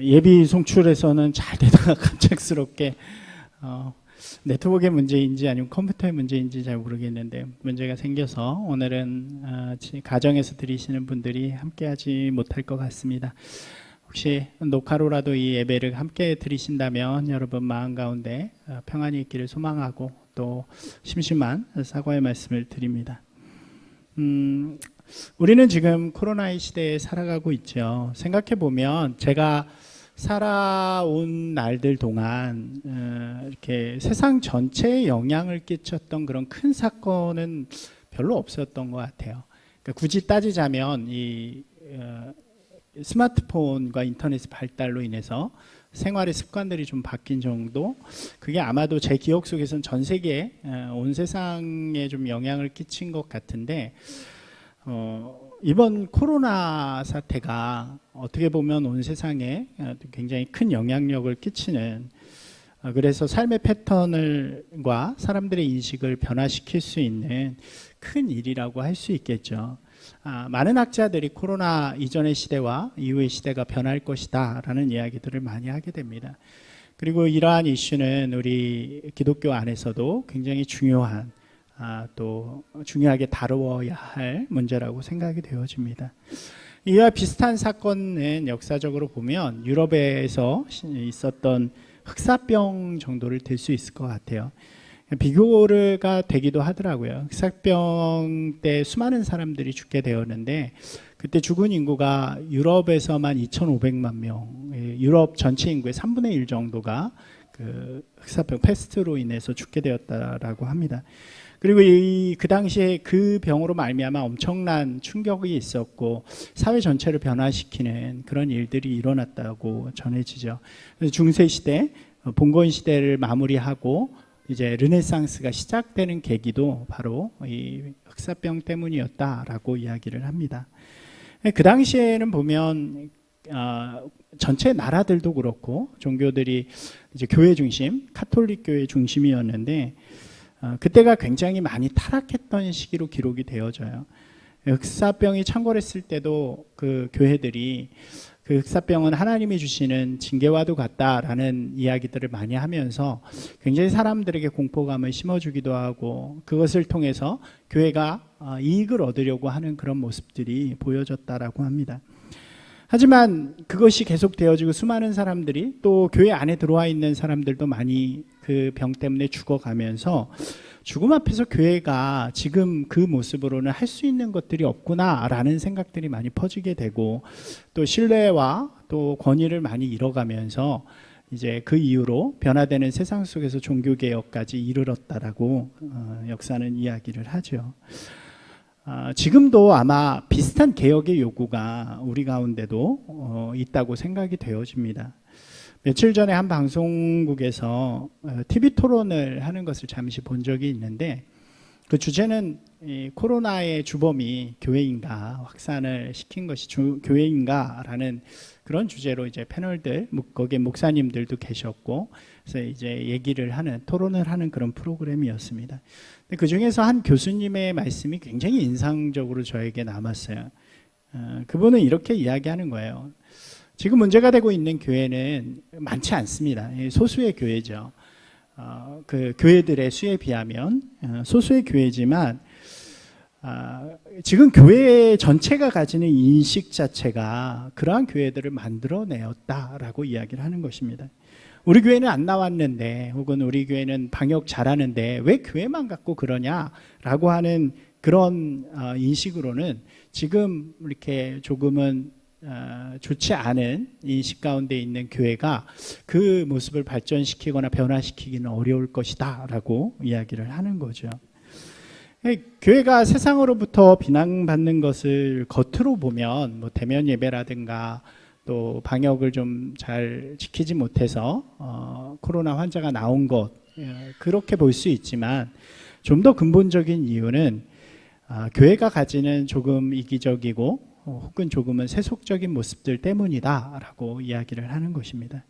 예비 송출에서는 잘 되다가 갑작스럽게 네트워크의 문제인지 아니면 컴퓨터의 문제인지 잘 모르겠는데 문제가 생겨서 오늘은 가정에서 들으시는 분들이 함께하지 못할 것 같습니다. 혹시 녹화로라도 이 예배를 함께 들으신다면 여러분 마음 가운데 평안이 있기를 소망하고 또 심심한 사과의 말씀을 드립니다. 우리는 지금 코로나의 시대에 살아가고 있죠. 생각해 보면 제가 살아온 날들 동안 이렇게 세상 전체에 영향을 끼쳤던 그런 큰 사건은 별로 없었던 것 같아요. 그러니까 굳이 따지자면 이 스마트폰과 인터넷 발달로 인해서 생활의 습관들이 좀 바뀐 정도, 그게 아마도 제 기억 속에서는 전 세계 온 세상에 좀 영향을 끼친 것 같은데 이번 코로나 사태가 어떻게 보면 온 세상에 굉장히 큰 영향력을 끼치는, 그래서 삶의 패턴과 사람들의 인식을 변화시킬 수 있는 큰 일이라고 할 수 있겠죠. 많은 학자들이 코로나 이전의 시대와 이후의 시대가 변할 것이다 라는 이야기들을 많이 하게 됩니다. 그리고 이러한 이슈는 우리 기독교 안에서도 굉장히 중요한 또 중요하게 다루어야 할 문제라고 생각이 되어집니다. 이와 비슷한 사건은 역사적으로 보면 유럽에서 있었던 흑사병 정도를 들 수 있을 것 같아요. 비교가 되기도 하더라고요. 흑사병 때 수많은 사람들이 죽게 되었는데 그때 죽은 인구가 유럽에서만 2,500만 명, 유럽 전체 인구의 3분의 1 정도가 그 흑사병 패스트로 인해서 죽게 되었다라고 합니다. 그리고 그 당시에 그 병으로 말미암아 엄청난 충격이 있었고 사회 전체를 변화시키는 그런 일들이 일어났다고 전해지죠. 그래서 중세 시대, 봉건 시대를 마무리하고 이제 르네상스가 시작되는 계기도 바로 이 흑사병 때문이었다라고 이야기를 합니다. 그 당시에는 보면 전체 나라들도 그렇고 종교들이 이제 교회 중심, 카톨릭 교회 중심이었는데 그때가 굉장히 많이 타락했던 시기로 기록이 되어져요. 흑사병이 창궐했을 때도 그 교회들이 그 흑사병은 하나님이 주시는 징계와도 같다라는 이야기들을 많이 하면서 굉장히 사람들에게 공포감을 심어주기도 하고 그것을 통해서 교회가 이익을 얻으려고 하는 그런 모습들이 보여졌다라고 합니다. 하지만 그것이 계속되어지고 수많은 사람들이 또 교회 안에 들어와 있는 사람들도 많이 그 병 때문에 죽어가면서 죽음 앞에서 교회가 지금 그 모습으로는 할 수 있는 것들이 없구나라는 생각들이 많이 퍼지게 되고 또 신뢰와 또 권위를 많이 잃어가면서 이제 그 이후로 변화되는 세상 속에서 종교개혁까지 이르렀다라고 역사는 이야기를 하죠. 지금도 아마 비슷한 개혁의 요구가 우리 가운데도 있다고 생각이 되어집니다. 며칠 전에 한 방송국에서 TV 토론을 하는 것을 잠시 본 적이 있는데 그 주제는 코로나의 주범이 교회인가, 확산을 시킨 것이 교회인가라는 그런 주제로 이제 패널들, 거기에 목사님들도 계셨고 그래서 이제 얘기를 하는, 토론을 하는 그런 프로그램이었습니다. 근데 그 중에서 한 교수님의 말씀이 굉장히 인상적으로 저에게 남았어요. 그분은 이렇게 이야기하는 거예요. 지금 문제가 되고 있는 교회는 많지 않습니다. 소수의 교회죠. 그 교회들의 수에 비하면 소수의 교회지만 지금 교회 전체가 가지는 인식 자체가 그러한 교회들을 만들어내었다라고 이야기를 하는 것입니다. 우리 교회는 안 나왔는데 혹은 우리 교회는 방역 잘하는데 왜 교회만 갖고 그러냐라고 하는 그런 인식으로는 지금 이렇게 조금은 좋지 않은 인식 가운데 있는 교회가 그 모습을 발전시키거나 변화시키기는 어려울 것이다 라고 이야기를 하는 거죠. 교회가 세상으로부터 비난받는 것을 겉으로 보면 뭐 대면 예배라든가 또 방역을 좀 잘 지키지 못해서 코로나 환자가 나온 것, 그렇게 볼 수 있지만 좀 더 근본적인 이유는 교회가 가지는 조금 이기적이고 혹은 조금은 세속적인 모습들 때문이다라고 이야기를 하는 것입니다.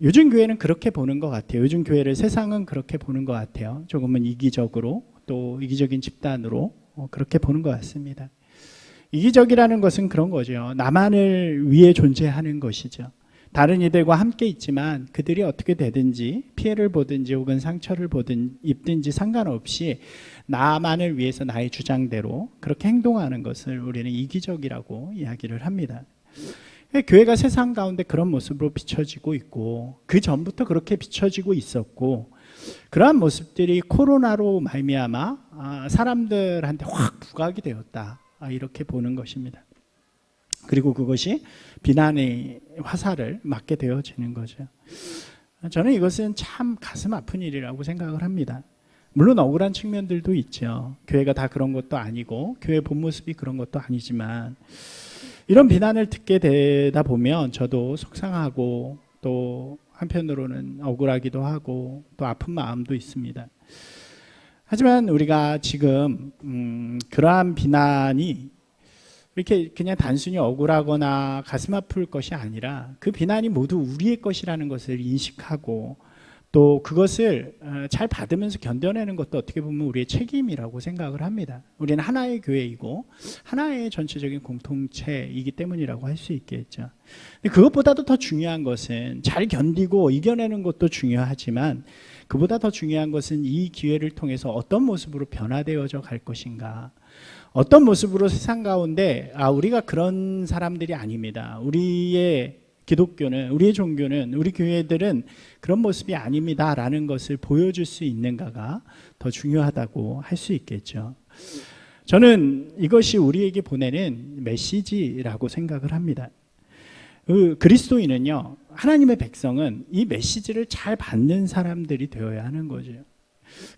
요즘 교회는 그렇게 보는 것 같아요. 요즘 교회를 세상은 그렇게 보는 것 같아요. 조금은 이기적으로 또 이기적인 집단으로 그렇게 보는 것 같습니다. 이기적이라는 것은 그런 거죠. 나만을 위해 존재하는 것이죠. 다른 이들과 함께 있지만 그들이 어떻게 되든지 피해를 보든지 혹은 상처를 보든 입든지 상관없이 나만을 위해서 나의 주장대로 그렇게 행동하는 것을 우리는 이기적이라고 이야기를 합니다. 교회가 세상 가운데 그런 모습으로 비춰지고 있고 그 전부터 그렇게 비춰지고 있었고 그러한 모습들이 코로나로 말미암아 사람들한테 확 부각이 되었다, 이렇게 보는 것입니다. 그리고 그것이 비난의 화살을 맞게 되어지는 거죠. 저는 이것은 참 가슴 아픈 일이라고 생각을 합니다. 물론 억울한 측면들도 있죠. 교회가 다 그런 것도 아니고 교회 본 모습이 그런 것도 아니지만 이런 비난을 듣게 되다 보면 저도 속상하고 또 한편으로는 억울하기도 하고 또 아픈 마음도 있습니다. 하지만 우리가 지금 그러한 비난이 이렇게 그냥 단순히 억울하거나 가슴 아플 것이 아니라 그 비난이 모두 우리의 것이라는 것을 인식하고 또 그것을 잘 받으면서 견뎌내는 것도 어떻게 보면 우리의 책임이라고 생각을 합니다. 우리는 하나의 교회이고 하나의 전체적인 공동체이기 때문이라고 할 수 있겠죠. 근데 그것보다도 더 중요한 것은 잘 견디고 이겨내는 것도 중요하지만 그보다 더 중요한 것은 이 기회를 통해서 어떤 모습으로 변화되어져 갈 것인가, 어떤 모습으로 세상 가운데 우리가 그런 사람들이 아닙니다. 우리의 기독교는, 우리의 종교는, 우리 교회들은 그런 모습이 아닙니다 라는 것을 보여줄 수 있는가가 더 중요하다고 할 수 있겠죠. 저는 이것이 우리에게 보내는 메시지라고 생각을 합니다. 그리스도인은요, 하나님의 백성은 이 메시지를 잘 받는 사람들이 되어야 하는 거죠.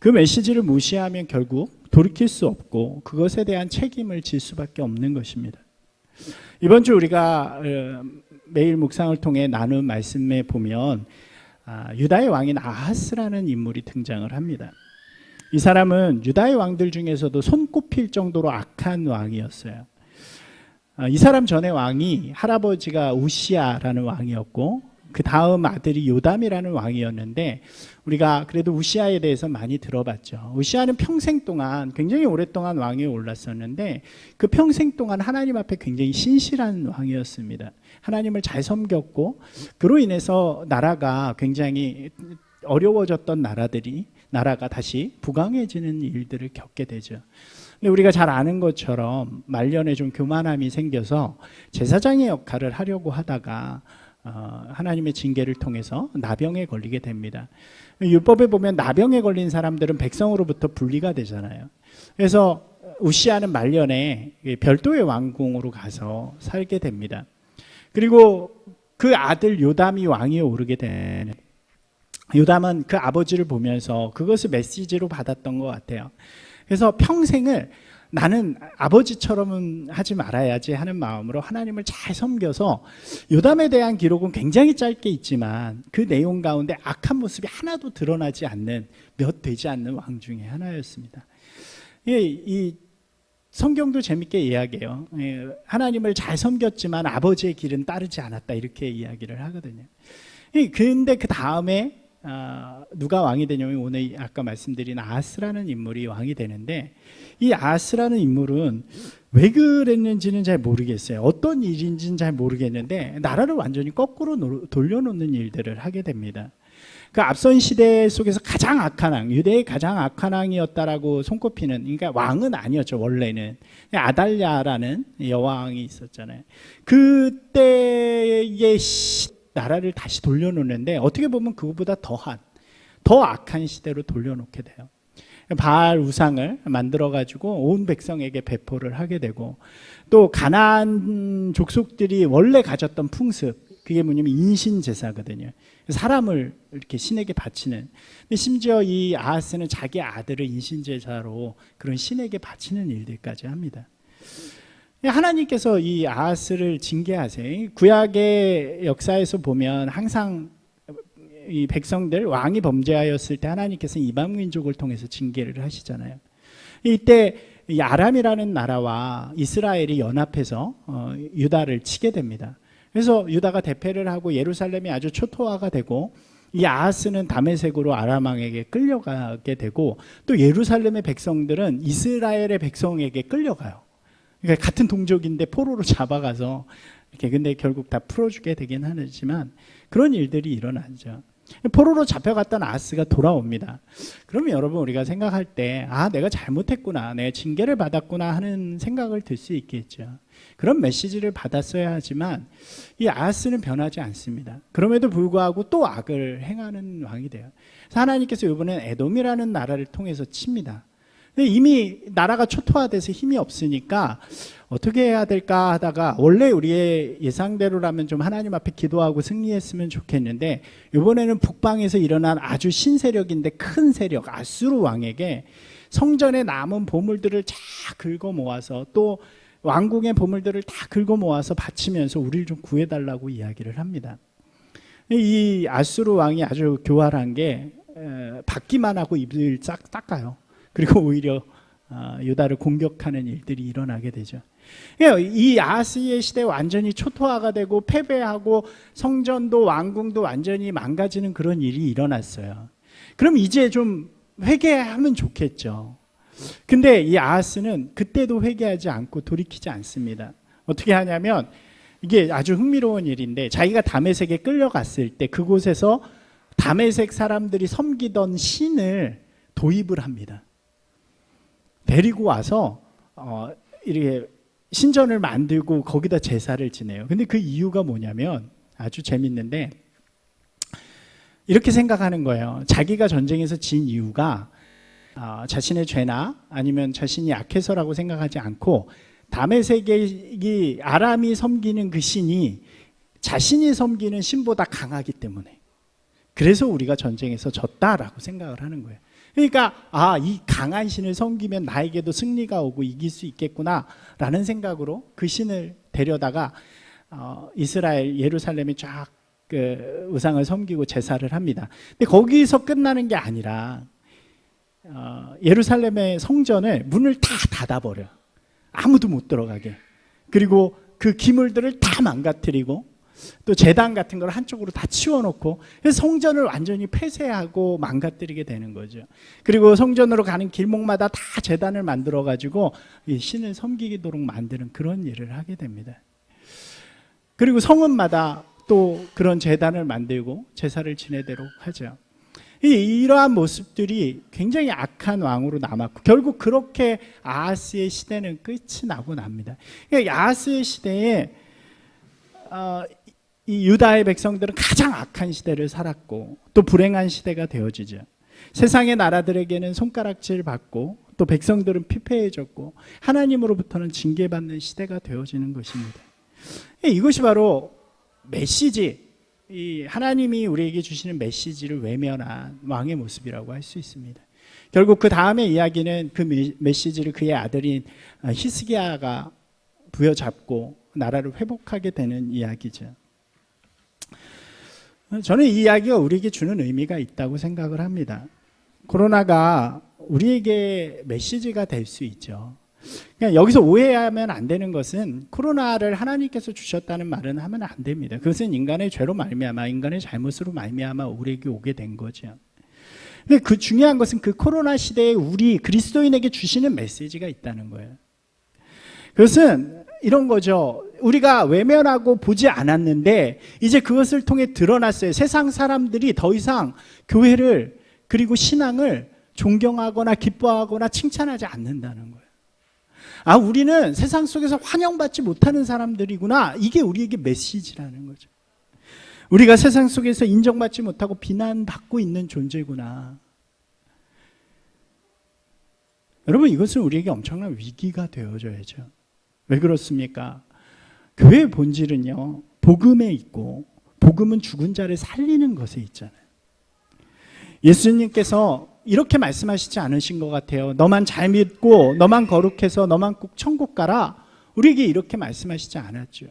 그 메시지를 무시하면 결국 돌이킬 수 없고 그것에 대한 책임을 질 수밖에 없는 것입니다. 이번 주 우리가 매일 묵상을 통해 나눈 말씀에 보면 유다의 왕인 아하스라는 인물이 등장을 합니다. 이 사람은 유다의 왕들 중에서도 손꼽힐 정도로 악한 왕이었어요. 이 사람 전에 왕이 할아버지가 우시아라는 왕이었고 그 다음 아들이 요담이라는 왕이었는데 우리가 그래도 우시아에 대해서 많이 들어봤죠. 우시아는 평생 동안 굉장히 오랫동안 왕위에 올랐었는데 그 평생 동안 하나님 앞에 굉장히 신실한 왕이었습니다. 하나님을 잘 섬겼고 그로 인해서 나라가 굉장히 어려워졌던 나라가 다시 부강해지는 일들을 겪게 되죠. 근데 우리가 잘 아는 것처럼 말년에 좀 교만함이 생겨서 제사장의 역할을 하려고 하다가 하나님의 징계를 통해서 나병에 걸리게 됩니다. 율법에 보면 나병에 걸린 사람들은 백성으로부터 분리가 되잖아요. 그래서 우시아는 말년에 별도의 왕궁으로 가서 살게 됩니다. 그리고 그 아들 요담이 왕위에 오르게 된 요담은 그 아버지를 보면서 그것을 메시지로 받았던 것 같아요. 그래서 평생을 나는 아버지처럼은 하지 말아야지 하는 마음으로 하나님을 잘 섬겨서 요담에 대한 기록은 굉장히 짧게 있지만 그 내용 가운데 악한 모습이 하나도 드러나지 않는 몇 되지 않는 왕 중에 하나였습니다. 이 성경도 재밌게 이야기해요. 하나님을 잘 섬겼지만 아버지의 길은 따르지 않았다 이렇게 이야기를 하거든요. 근데 그 다음에 누가 왕이 되냐면 오늘 아까 말씀드린 아하스라는 인물이 왕이 되는데 이 아하스라는 인물은 왜 그랬는지는 잘 모르겠어요. 어떤 일인지는 잘 모르겠는데 나라를 완전히 거꾸로 돌려놓는 일들을 하게 됩니다. 그 앞선 시대 속에서 가장 악한 왕, 유대의 가장 악한 왕이었다라고 손꼽히는, 그러니까 왕은 아니었죠 원래는. 아달랴라는 여왕이 있었잖아요. 그때의 나라를 다시 돌려놓는데 어떻게 보면 그것보다 더 악한 시대로 돌려놓게 돼요. 바알 우상을 만들어 가지고 온 백성에게 배포를 하게 되고 또 가나안 족속들이 원래 가졌던 풍습, 그게 뭐냐면 인신 제사거든요. 사람을 이렇게 신에게 바치는. 근데 심지어 이 아하스는 자기 아들을 인신 제사로 그런 신에게 바치는 일들까지 합니다. 하나님께서 이 아하스를 징계하세요. 구약의 역사에서 보면 항상 이 백성들 왕이 범죄하였을 때 하나님께서 이방 민족을 통해서 징계를 하시잖아요. 이때 이 아람이라는 나라와 이스라엘이 연합해서 유다를 치게 됩니다. 그래서 유다가 대패를 하고 예루살렘이 아주 초토화가 되고 이 아하스는 다메섹으로 아람 왕에게 끌려가게 되고 또 예루살렘의 백성들은 이스라엘의 백성에게 끌려가요. 그러니까 같은 동족인데 포로로 잡아가서 이렇게 근데 결국 다 풀어주게 되긴 하지만 그런 일들이 일어나죠. 포로로 잡혀갔던 아하스가 돌아옵니다. 그러면 여러분 우리가 생각할 때 내가 잘못했구나, 내가 징계를 받았구나 하는 생각을 들 수 있겠죠. 그런 메시지를 받았어야 하지만 이 아하스는 변하지 않습니다. 그럼에도 불구하고 또 악을 행하는 왕이 돼요. 그래서 하나님께서 이번엔 에돔이라는 나라를 통해서 칩니다. 근데 이미 나라가 초토화돼서 힘이 없으니까 어떻게 해야 될까 하다가 원래 우리의 예상대로라면 좀 하나님 앞에 기도하고 승리했으면 좋겠는데 이번에는 북방에서 일어난 아주 신세력인데 큰 세력 아수르 왕에게 성전에 남은 보물들을 다 긁어 모아서 또 왕궁의 보물들을 다 긁어 모아서 바치면서 우리를 좀 구해달라고 이야기를 합니다. 이 아수르 왕이 아주 교활한 게 받기만 하고 입을 싹 닦아요. 그리고 오히려 유다를 공격하는 일들이 일어나게 되죠. 이 아하스의 시대 완전히 초토화가 되고 패배하고 성전도 왕궁도 완전히 망가지는 그런 일이 일어났어요. 그럼 이제 좀 회개하면 좋겠죠. 근데 이 아하스는 그때도 회개하지 않고 돌이키지 않습니다. 어떻게 하냐면 이게 아주 흥미로운 일인데 자기가 다메섹에 끌려갔을 때 그곳에서 다메섹 사람들이 섬기던 신을 도입을 합니다. 데리고 와서 이렇게 신전을 만들고 거기다 제사를 지내요. 근데 그 이유가 뭐냐면 아주 재밌는데 이렇게 생각하는 거예요. 자기가 전쟁에서 진 이유가 자신의 죄나 아니면 자신이 약해서라고 생각하지 않고 다메섹의 아람이 섬기는 그 신이 자신이 섬기는 신보다 강하기 때문에 그래서 우리가 전쟁에서 졌다라고 생각을 하는 거예요. 그러니까 이 강한 신을 섬기면 나에게도 승리가 오고 이길 수 있겠구나라는 생각으로 그 신을 데려다가 이스라엘 예루살렘에 쫙 그 우상을 섬기고 제사를 합니다. 근데 거기서 끝나는 게 아니라 예루살렘의 성전을 문을 다 닫아버려. 아무도 못 들어가게. 그리고 그 기물들을 다 망가뜨리고 또 제단 같은 걸 한쪽으로 다 치워놓고 성전을 완전히 폐쇄하고 망가뜨리게 되는 거죠. 그리고 성전으로 가는 길목마다 다 제단을 만들어 가지고 이 신을 섬기도록 만드는 그런 일을 하게 됩니다. 그리고 성읍마다 또 그런 제단을 만들고 제사를 지내도록 하죠. 이러한 모습들이 굉장히 악한 왕으로 남았고 결국 그렇게 아하스의 시대는 끝이 나고 납니다. 그러니까 아하스의 시대에 이 유다의 백성들은 가장 악한 시대를 살았고 또 불행한 시대가 되어지죠. 세상의 나라들에게는 손가락질 받고 또 백성들은 피폐해졌고 하나님으로부터는 징계받는 시대가 되어지는 것입니다. 이것이 바로 메시지, 이 하나님이 우리에게 주시는 메시지를 외면한 왕의 모습이라고 할 수 있습니다. 결국 그 다음의 이야기는 그 메시지를 그의 아들인 히스기야가 부여잡고 나라를 회복하게 되는 이야기죠. 저는 이 이야기가 우리에게 주는 의미가 있다고 생각을 합니다. 코로나가 우리에게 메시지가 될 수 있죠. 그러니까 여기서 오해하면 안 되는 것은 코로나를 하나님께서 주셨다는 말은 하면 안 됩니다. 그것은 인간의 죄로 말미암아 인간의 잘못으로 말미암아 우리에게 오게 된 거죠. 근데 그 중요한 것은 그 코로나 시대에 우리 그리스도인에게 주시는 메시지가 있다는 거예요. 그것은 이런 거죠. 우리가 외면하고 보지 않았는데 이제 그것을 통해 드러났어요. 세상 사람들이 더 이상 교회를 그리고 신앙을 존경하거나 기뻐하거나 칭찬하지 않는다는 거예요. 우리는 세상 속에서 환영받지 못하는 사람들이구나. 이게 우리에게 메시지라는 거죠. 우리가 세상 속에서 인정받지 못하고 비난받고 있는 존재구나. 여러분, 이것은 우리에게 엄청난 위기가 되어줘야죠. 왜 그렇습니까? 교회의 본질은요, 복음에 있고 복음은 죽은 자를 살리는 것에 있잖아요. 예수님께서 이렇게 말씀하시지 않으신 것 같아요. 너만 잘 믿고 너만 거룩해서 너만 꼭 천국 가라. 우리에게 이렇게 말씀하시지 않았죠.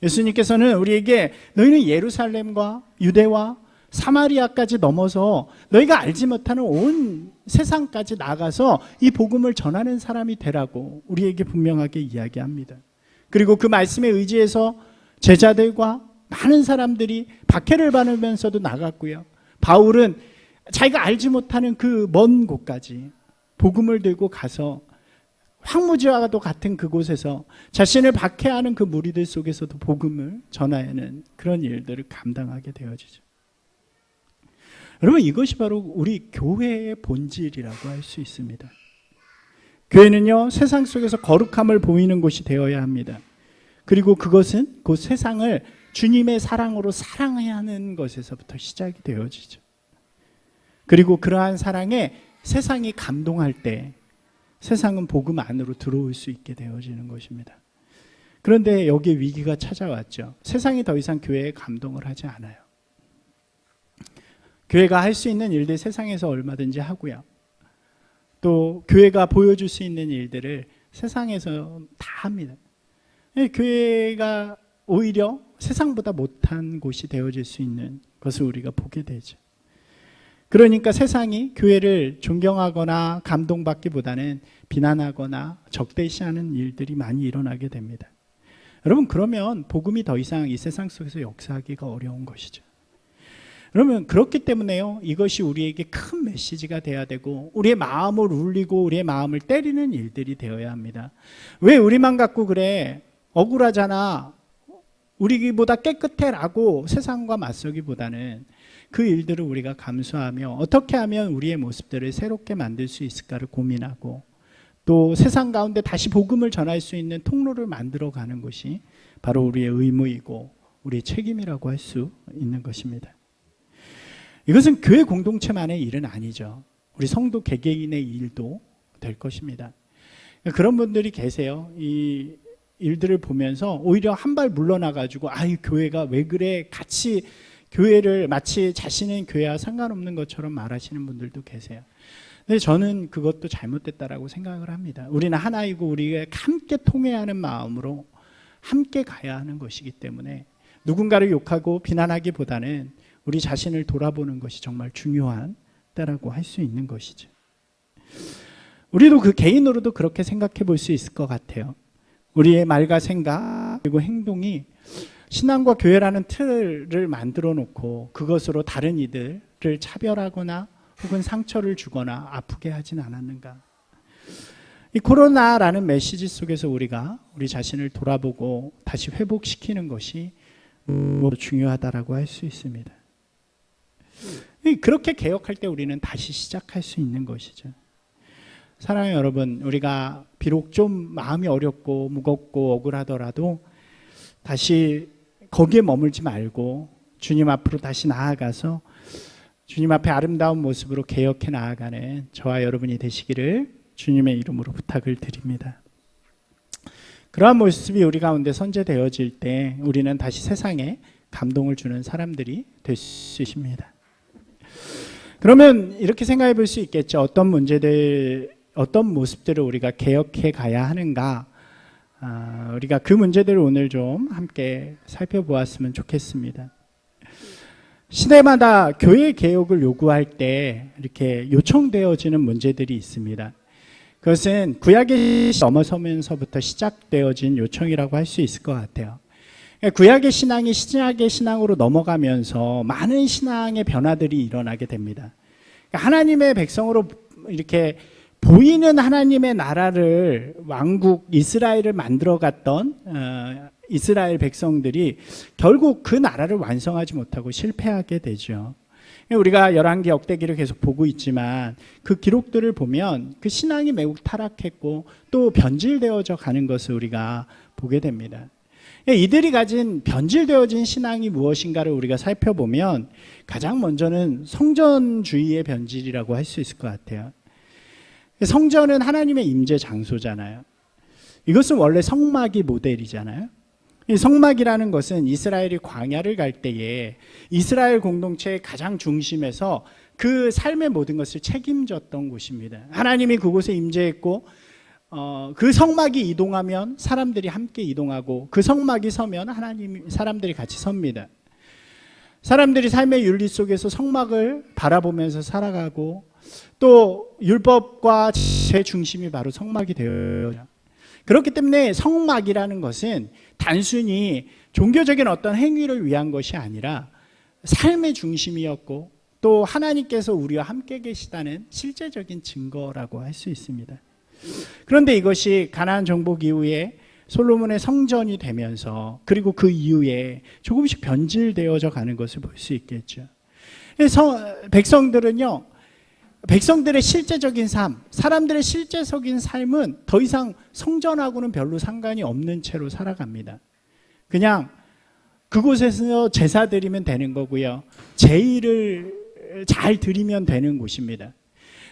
예수님께서는 우리에게 너희는 예루살렘과 유대와 사마리아까지 넘어서 너희가 알지 못하는 온 세상까지 나가서 이 복음을 전하는 사람이 되라고 우리에게 분명하게 이야기합니다. 그리고 그 말씀에 의지해서 제자들과 많은 사람들이 박해를 받으면서도 나갔고요. 바울은 자기가 알지 못하는 그 먼 곳까지 복음을 들고 가서 황무지와도 같은 그곳에서 자신을 박해하는 그 무리들 속에서도 복음을 전하는 그런 일들을 감당하게 되어지죠. 여러분, 이것이 바로 우리 교회의 본질이라고 할 수 있습니다. 교회는요, 세상 속에서 거룩함을 보이는 곳이 되어야 합니다. 그리고 그것은 그 세상을 주님의 사랑으로 사랑해야 하는 것에서부터 시작이 되어지죠. 그리고 그러한 사랑에 세상이 감동할 때 세상은 복음 안으로 들어올 수 있게 되어지는 것입니다. 그런데 여기에 위기가 찾아왔죠. 세상이 더 이상 교회에 감동을 하지 않아요. 교회가 할 수 있는 일들 세상에서 얼마든지 하고요. 또 교회가 보여줄 수 있는 일들을 세상에서 다 합니다. 교회가 오히려 세상보다 못한 곳이 되어질 수 있는 것을 우리가 보게 되죠. 그러니까 세상이 교회를 존경하거나 감동받기보다는 비난하거나 적대시하는 일들이 많이 일어나게 됩니다. 여러분, 그러면 복음이 더 이상 이 세상 속에서 역사하기가 어려운 것이죠. 그러면 그렇기 때문에요, 이것이 우리에게 큰 메시지가 돼야 되고 우리의 마음을 울리고 우리의 마음을 때리는 일들이 되어야 합니다. 왜 우리만 갖고 그래? 억울하잖아. 우리보다 깨끗해라고 세상과 맞서기보다는 그 일들을 우리가 감수하며 어떻게 하면 우리의 모습들을 새롭게 만들 수 있을까를 고민하고 또 세상 가운데 다시 복음을 전할 수 있는 통로를 만들어가는 것이 바로 우리의 의무이고 우리의 책임이라고 할 수 있는 것입니다. 이것은 교회 공동체만의 일은 아니죠. 우리 성도 개개인의 일도 될 것입니다. 그런 분들이 계세요. 이 일들을 보면서 오히려 한 발 물러나가지고 이 교회가 왜 그래? 같이 교회를 마치 자신은 교회와 상관없는 것처럼 말하시는 분들도 계세요. 근데 저는 그것도 잘못됐다라고 생각을 합니다. 우리는 하나이고 우리가 함께 통회하는 마음으로 함께 가야 하는 것이기 때문에 누군가를 욕하고 비난하기보다는 우리 자신을 돌아보는 것이 정말 중요한 때라고 할 수 있는 것이죠. 우리도 그 개인으로도 그렇게 생각해 볼 수 있을 것 같아요. 우리의 말과 생각 그리고 행동이 신앙과 교회라는 틀을 만들어 놓고 그것으로 다른 이들을 차별하거나 혹은 상처를 주거나 아프게 하진 않았는가. 이 코로나라는 메시지 속에서 우리가 우리 자신을 돌아보고 다시 회복시키는 것이 중요하다라고 할 수 있습니다. 그렇게 개혁할 때 우리는 다시 시작할 수 있는 것이죠. 사랑하는 여러분, 우리가 비록 좀 마음이 어렵고 무겁고 억울하더라도 다시 거기에 머물지 말고 주님 앞으로 다시 나아가서 주님 앞에 아름다운 모습으로 개혁해 나아가는 저와 여러분이 되시기를 주님의 이름으로 부탁을 드립니다. 그러한 모습이 우리 가운데 선재되어질 때 우리는 다시 세상에 감동을 주는 사람들이 될 수 있습니다. 그러면 이렇게 생각해 볼 수 있겠죠. 어떤 문제들, 어떤 모습들을 우리가 개혁해 가야 하는가? 우리가 그 문제들을 오늘 좀 함께 살펴보았으면 좋겠습니다. 시대마다 교회 개혁을 요구할 때 이렇게 요청되어지는 문제들이 있습니다. 그것은 구약의 넘어서면서부터 시작되어진 요청이라고 할 수 있을 것 같아요. 구약의 신앙이 신약의 신앙으로 넘어가면서 많은 신앙의 변화들이 일어나게 됩니다. 하나님의 백성으로 이렇게 보이는 하나님의 나라를 왕국 이스라엘을 만들어갔던 이스라엘 백성들이 결국 그 나라를 완성하지 못하고 실패하게 되죠. 우리가 열왕기 역대기를 계속 보고 있지만 그 기록들을 보면 그 신앙이 매우 타락했고 또 변질되어져 가는 것을 우리가 보게 됩니다. 이들이 가진 변질되어진 신앙이 무엇인가를 우리가 살펴보면 가장 먼저는 성전주의의 변질이라고 할 수 있을 것 같아요. 성전은 하나님의 임재 장소잖아요. 이것은 원래 성막이 모델이잖아요. 이 성막이라는 것은 이스라엘이 광야를 갈 때에 이스라엘 공동체의 가장 중심에서 그 삶의 모든 것을 책임졌던 곳입니다. 하나님이 그곳에 임재했고 그 성막이 이동하면 사람들이 함께 이동하고 그 성막이 서면 사람들이 같이 섭니다. 사람들이 삶의 윤리 속에서 성막을 바라보면서 살아가고 또 율법과 제 중심이 바로 성막이 되어요. 그렇기 때문에 성막이라는 것은 단순히 종교적인 어떤 행위를 위한 것이 아니라 삶의 중심이었고 또 하나님께서 우리와 함께 계시다는 실제적인 증거라고 할 수 있습니다. 그런데 이것이 가나안 정복 이후에 솔로몬의 성전이 되면서 그리고 그 이후에 조금씩 변질되어져 가는 것을 볼 수 있겠죠. 백성들은요, 백성들의 실제적인 삶, 사람들의 실제적인 삶은 더 이상 성전하고는 별로 상관이 없는 채로 살아갑니다. 그냥 그곳에서 제사 드리면 되는 거고요. 제의를 잘 드리면 되는 곳입니다.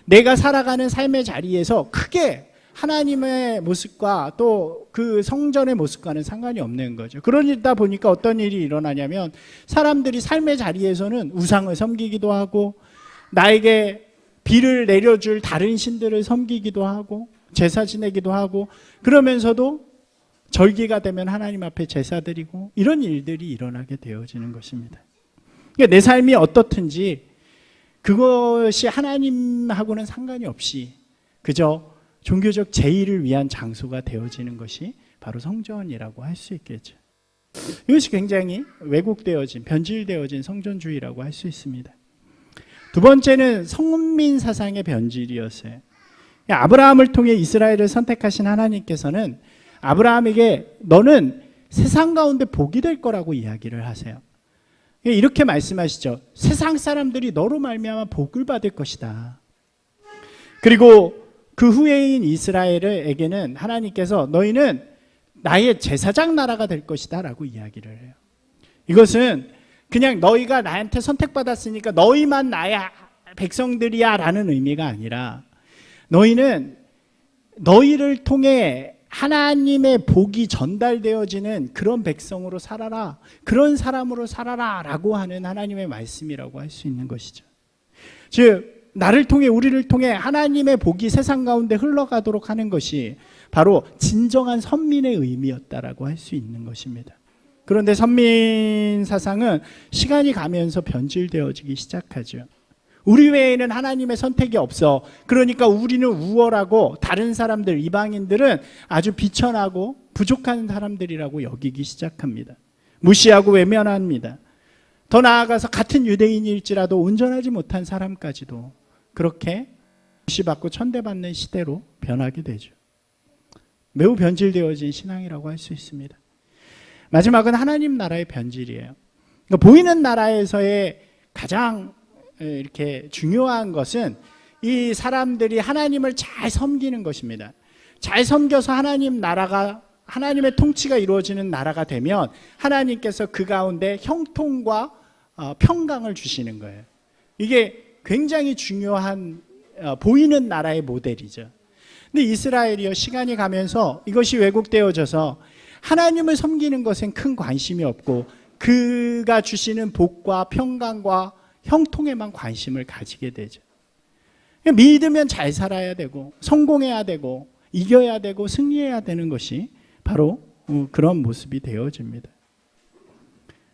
내가 살아가는 삶의 자리에서 크게 하나님의 모습과 또 그 성전의 모습과는 상관이 없는 거죠. 그러다 보니까 어떤 일이 일어나냐면 사람들이 삶의 자리에서는 우상을 섬기기도 하고 나에게 비를 내려줄 다른 신들을 섬기기도 하고 제사 지내기도 하고 그러면서도 절기가 되면 하나님 앞에 제사 드리고 이런 일들이 일어나게 되어지는 것입니다. 그러니까 내 삶이 어떻든지 그것이 하나님하고는 상관이 없이 그저 종교적 제의를 위한 장소가 되어지는 것이 바로 성전이라고 할 수 있겠죠. 이것이 굉장히 왜곡되어진, 변질되어진 성전주의라고 할 수 있습니다. 두 번째는 성민 사상의 변질이었어요. 아브라함을 통해 이스라엘을 선택하신 하나님께서는 아브라함에게 너는 세상 가운데 복이 될 거라고 이야기를 하세요. 이렇게 말씀하시죠. 세상 사람들이 너로 말미암아 복을 받을 것이다. 그리고 그 후예인 이스라엘에게는 하나님께서 너희는 나의 제사장 나라가 될 것이다 라고 이야기를 해요. 이것은 그냥 너희가 나한테 선택받았으니까 너희만 나의 백성들이야 라는 의미가 아니라 너희는 너희를 통해 하나님의 복이 전달되어지는 그런 백성으로 살아라, 그런 사람으로 살아라 라고 하는 하나님의 말씀이라고 할 수 있는 것이죠. 즉 나를 통해 우리를 통해 하나님의 복이 세상 가운데 흘러가도록 하는 것이 바로 진정한 선민의 의미였다라고 할 수 있는 것입니다. 그런데 선민 사상은 시간이 가면서 변질되어지기 시작하죠. 우리 외에는 하나님의 선택이 없어. 그러니까 우리는 우월하고 다른 사람들, 이방인들은 아주 비천하고 부족한 사람들이라고 여기기 시작합니다. 무시하고 외면합니다. 더 나아가서 같은 유대인일지라도 온전하지 못한 사람까지도 그렇게 무시받고 천대받는 시대로 변하게 되죠. 매우 변질되어진 신앙이라고 할 수 있습니다. 마지막은 하나님 나라의 변질이에요. 그러니까 보이는 나라에서의 가장 이렇게 중요한 것은 이 사람들이 하나님을 잘 섬기는 것입니다. 잘 섬겨서 하나님 나라가, 하나님의 통치가 이루어지는 나라가 되면 하나님께서 그 가운데 형통과 평강을 주시는 거예요. 이게 굉장히 중요한 보이는 나라의 모델이죠. 근데 이스라엘이요, 시간이 가면서 이것이 왜곡되어져서 하나님을 섬기는 것엔 큰 관심이 없고 그가 주시는 복과 평강과 형통에만 관심을 가지게 되죠. 믿으면 잘 살아야 되고 성공해야 되고 이겨야 되고 승리해야 되는 것이 바로 그런 모습이 되어집니다.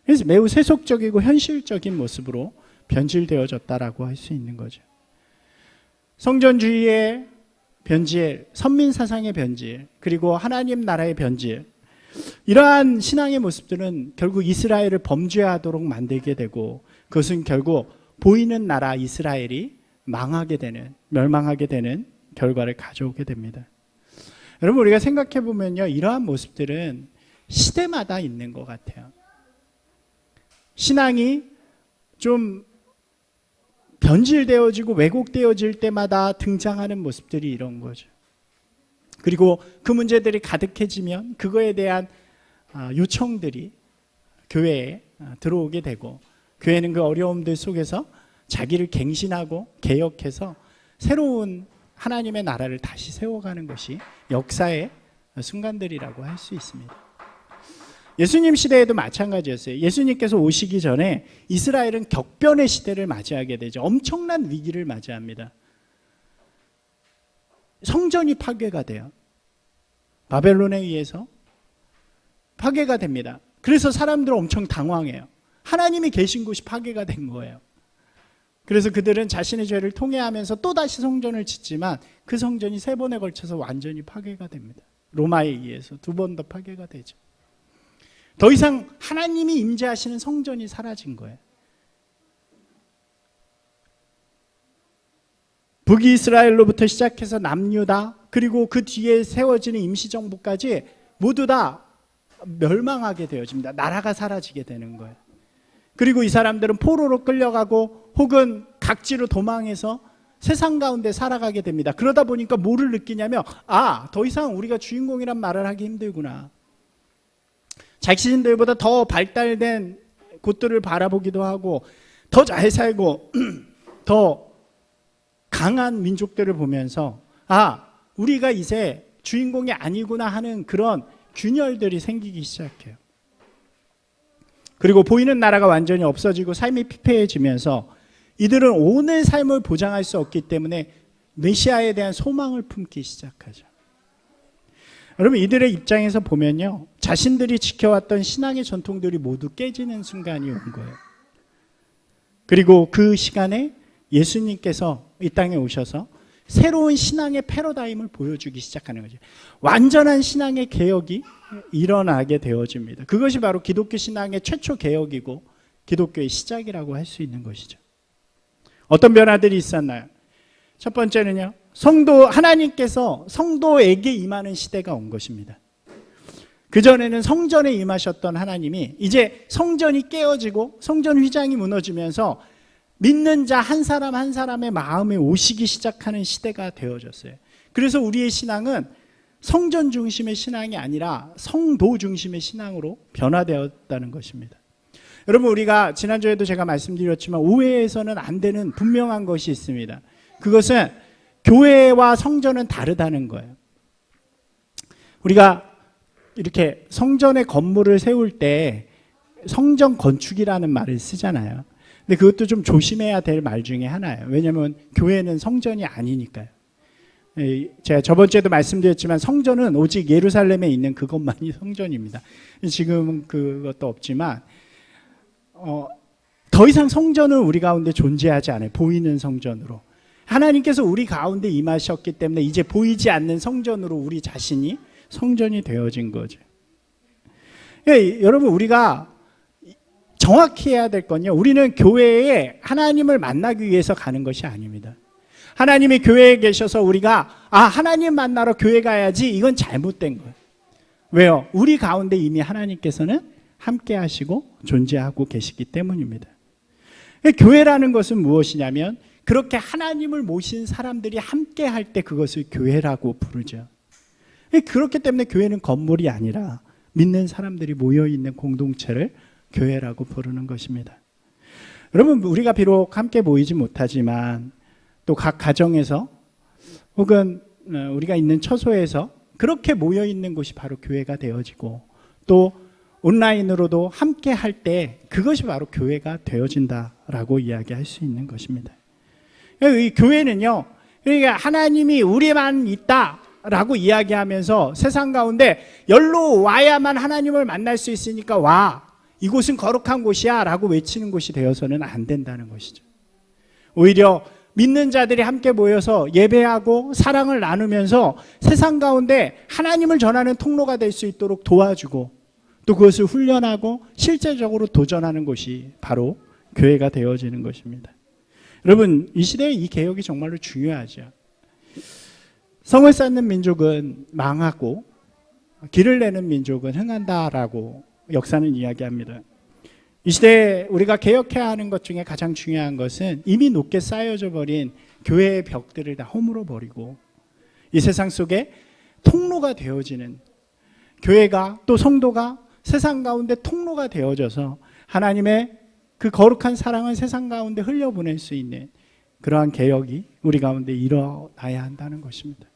그래서 매우 세속적이고 현실적인 모습으로 변질되어졌다라고 할 수 있는 거죠. 성전주의의 변질, 선민사상의 변질, 그리고 하나님 나라의 변질, 이러한 신앙의 모습들은 결국 이스라엘을 범죄하도록 만들게 되고 그것은 결국 보이는 나라 이스라엘이 망하게 되는, 멸망하게 되는 결과를 가져오게 됩니다. 여러분, 우리가 생각해 보면요, 이러한 모습들은 시대마다 있는 것 같아요. 신앙이 좀 변질되어지고 왜곡되어질 때마다 등장하는 모습들이 이런 거죠. 그리고 그 문제들이 가득해지면 그거에 대한 요청들이 교회에 들어오게 되고 교회는 그 어려움들 속에서 자기를 갱신하고 개혁해서 새로운 하나님의 나라를 다시 세워가는 것이 역사의 순간들이라고 할 수 있습니다. 예수님 시대에도 마찬가지였어요. 예수님께서 오시기 전에 이스라엘은 격변의 시대를 맞이하게 되죠. 엄청난 위기를 맞이합니다. 성전이 파괴가 돼요. 바벨론에 의해서 파괴가 됩니다. 그래서 사람들은 엄청 당황해요. 하나님이 계신 곳이 파괴가 된 거예요. 그래서 그들은 자신의 죄를 통회하면서 또다시 성전을 짓지만 그 성전이 3번에 걸쳐서 완전히 파괴가 됩니다. 로마에 의해서 2번 더 파괴가 되죠. 더 이상 하나님이 임재하시는 성전이 사라진 거예요. 북이스라엘로부터 시작해서 남유다, 그리고 그 뒤에 세워지는 임시정부까지 모두 다 멸망하게 되어집니다. 나라가 사라지게 되는 거예요. 그리고 이 사람들은 포로로 끌려가고 혹은 각지로 도망해서 세상 가운데 살아가게 됩니다. 그러다 보니까 뭐를 느끼냐면 더 이상 우리가 주인공이란 말을 하기 힘들구나. 자신들보다 더 발달된 곳들을 바라보기도 하고 더 잘 살고 더 강한 민족들을 보면서 우리가 이제 주인공이 아니구나 하는 그런 균열들이 생기기 시작해요. 그리고 보이는 나라가 완전히 없어지고 삶이 피폐해지면서 이들은 오늘 삶을 보장할 수 없기 때문에 메시아에 대한 소망을 품기 시작하죠. 여러분, 이들의 입장에서 보면요, 자신들이 지켜왔던 신앙의 전통들이 모두 깨지는 순간이 온 거예요. 그리고 그 시간에 예수님께서 이 땅에 오셔서 새로운 신앙의 패러다임을 보여주기 시작하는 거죠. 완전한 신앙의 개혁이 일어나게 되어집니다. 그것이 바로 기독교 신앙의 최초 개혁이고 기독교의 시작이라고 할 수 있는 것이죠. 어떤 변화들이 있었나요? 첫 번째는요, 하나님께서 성도에게 임하는 시대가 온 것입니다. 그전에는 성전에 임하셨던 하나님이 이제 성전이 깨어지고 성전 휘장이 무너지면서 믿는 자 한 사람 한 사람의 마음에 오시기 시작하는 시대가 되어졌어요. 그래서 우리의 신앙은 성전 중심의 신앙이 아니라 성도 중심의 신앙으로 변화되었다는 것입니다. 여러분, 우리가 지난주에도 제가 말씀드렸지만 오해해서는 안 되는 분명한 것이 있습니다. 그것은 교회와 성전은 다르다는 거예요. 우리가 이렇게 성전의 건물을 세울 때 성전 건축이라는 말을 쓰잖아요. 근데 그것도 좀 조심해야 될 말 중에 하나예요. 왜냐하면 교회는 성전이 아니니까요. 제가 저번 주에도 말씀드렸지만 성전은 오직 예루살렘에 있는 그것만이 성전입니다. 지금은 그것도 없지만 더 이상 성전은 우리 가운데 존재하지 않아요. 보이는 성전으로. 하나님께서 우리 가운데 임하셨기 때문에 이제 보이지 않는 성전으로 우리 자신이 성전이 되어진 거죠. 여러분, 우리가 정확히 해야 될 건요, 우리는 교회에 하나님을 만나기 위해서 가는 것이 아닙니다. 하나님이 교회에 계셔서 우리가 하나님 만나러 교회 가야지, 이건 잘못된 거예요. 왜요? 우리 가운데 이미 하나님께서는 함께 하시고 존재하고 계시기 때문입니다. 교회라는 것은 무엇이냐면 그렇게 하나님을 모신 사람들이 함께 할 때 그것을 교회라고 부르죠. 그렇기 때문에 교회는 건물이 아니라 믿는 사람들이 모여있는 공동체를 교회라고 부르는 것입니다. 여러분, 우리가 비록 함께 모이지 못하지만 또 각 가정에서 혹은 우리가 있는 처소에서 그렇게 모여있는 곳이 바로 교회가 되어지고 또 온라인으로도 함께 할 때 그것이 바로 교회가 되어진다라고 이야기할 수 있는 것입니다. 이 교회는요, 그러니까 하나님이 우리만 있다라고 이야기하면서 세상 가운데 열로 와야만 하나님을 만날 수 있으니까 와, 이곳은 거룩한 곳이야 라고 외치는 곳이 되어서는 안 된다는 것이죠. 오히려 믿는 자들이 함께 모여서 예배하고 사랑을 나누면서 세상 가운데 하나님을 전하는 통로가 될 수 있도록 도와주고 또 그것을 훈련하고 실제적으로 도전하는 곳이 바로 교회가 되어지는 것입니다. 여러분, 이 시대에 이 개혁이 정말로 중요하죠. 성을 쌓는 민족은 망하고 길을 내는 민족은 흥한다라고 역사는 이야기합니다. 이 시대에 우리가 개혁해야 하는 것 중에 가장 중요한 것은 이미 높게 쌓여져 버린 교회의 벽들을 다 허물어 버리고 이 세상 속에 통로가 되어지는 교회가 또 성도가 세상 가운데 통로가 되어져서 하나님의 그 거룩한 사랑을 세상 가운데 흘려보낼 수 있는 그러한 개혁이 우리 가운데 일어나야 한다는 것입니다.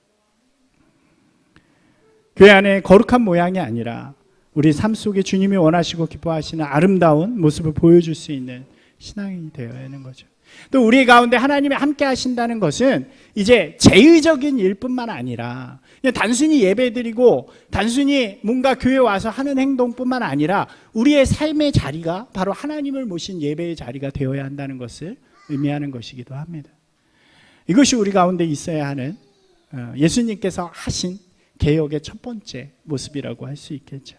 교회 안에 거룩한 모양이 아니라 우리 삶 속에 주님이 원하시고 기뻐하시는 아름다운 모습을 보여줄 수 있는 신앙이 되어야 하는 거죠. 또 우리 가운데 하나님이 함께 하신다는 것은 이제 제의적인 일뿐만 아니라 그냥 단순히 예배드리고 단순히 뭔가 교회 와서 하는 행동뿐만 아니라 우리의 삶의 자리가 바로 하나님을 모신 예배의 자리가 되어야 한다는 것을 의미하는 것이기도 합니다. 이것이 우리 가운데 있어야 하는 예수님께서 하신 개혁의 첫 번째 모습이라고 할 수 있겠죠.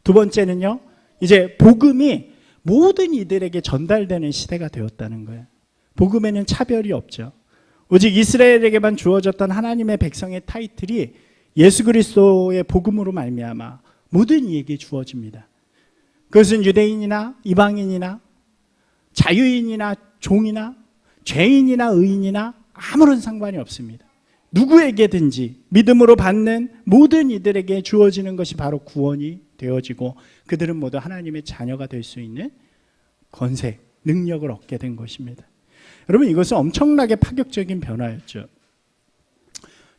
두 번째는요, 이제 복음이 모든 이들에게 전달되는 시대가 되었다는 거예요. 복음에는 차별이 없죠. 오직 이스라엘에게만 주어졌던 하나님의 백성의 타이틀이 예수 그리스도의 복음으로 말미암아 모든 이에게 주어집니다. 그것은 유대인이나 이방인이나 자유인이나 종이나 죄인이나 의인이나 아무런 상관이 없습니다. 누구에게든지 믿음으로 받는 모든 이들에게 주어지는 것이 바로 구원이 되어지고 그들은 모두 하나님의 자녀가 될 수 있는 권세, 능력을 얻게 된 것입니다. 여러분, 이것은 엄청나게 파격적인 변화였죠.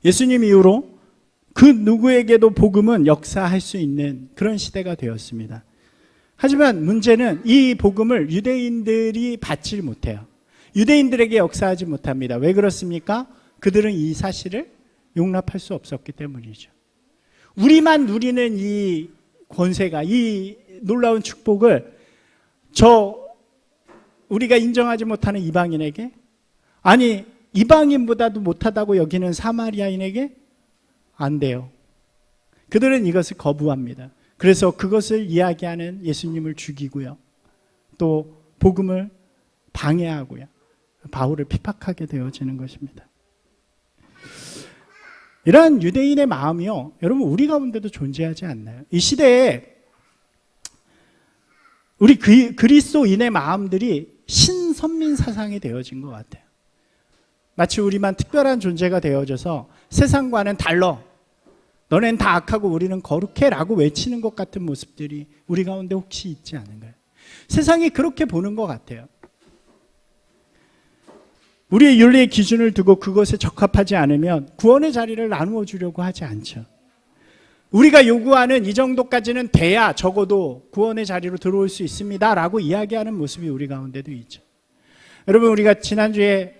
예수님 이후로 그 누구에게도 복음은 역사할 수 있는 그런 시대가 되었습니다. 하지만 문제는 이 복음을 유대인들이 받지 못해요. 유대인들에게 역사하지 못합니다. 왜 그렇습니까? 그들은 이 사실을 용납할 수 없었기 때문이죠. 우리만 누리는 이 권세가, 이 놀라운 축복을 우리가 인정하지 못하는 이방인에게, 아니 이방인보다도 못하다고 여기는 사마리아인에게 안 돼요. 그들은 이것을 거부합니다. 그래서 그것을 이야기하는 예수님을 죽이고요, 또 복음을 방해하고요, 바울을 핍박하게 되어지는 것입니다. 이러한 유대인의 마음이요, 여러분 우리 가운데도 존재하지 않나요? 이 시대에 우리 그리스도인의 마음들이 신선민 사상이 되어진 것 같아요. 마치 우리만 특별한 존재가 되어져서 세상과는 달라, 너넨 다 악하고 우리는 거룩해 라고 외치는 것 같은 모습들이 우리 가운데 혹시 있지 않은가요? 세상이 그렇게 보는 것 같아요. 우리의 윤리의 기준을 두고 그것에 적합하지 않으면 구원의 자리를 나누어 주려고 하지 않죠. 우리가 요구하는 이 정도까지는 돼야 적어도 구원의 자리로 들어올 수 있습니다 라고 이야기하는 모습이 우리 가운데도 있죠. 여러분, 우리가 지난주에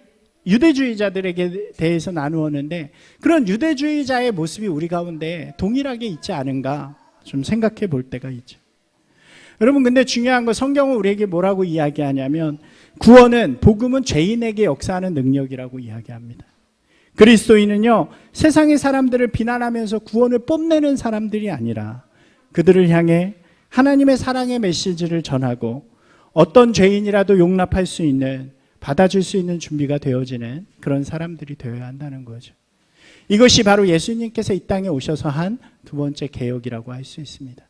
유대주의자들에게 대해서 나누었는데 그런 유대주의자의 모습이 우리 가운데 동일하게 있지 않은가 좀 생각해 볼 때가 있죠. 여러분, 근데 중요한 건 성경은 우리에게 뭐라고 이야기하냐면 구원은, 복음은 죄인에게 역사하는 능력이라고 이야기합니다. 그리스도인은요, 세상의 사람들을 비난하면서 구원을 뽐내는 사람들이 아니라 그들을 향해 하나님의 사랑의 메시지를 전하고 어떤 죄인이라도 용납할 수 있는, 받아줄 수 있는 준비가 되어지는 그런 사람들이 되어야 한다는 거죠. 이것이 바로 예수님께서 이 땅에 오셔서 한 두 번째 개혁이라고 할 수 있습니다.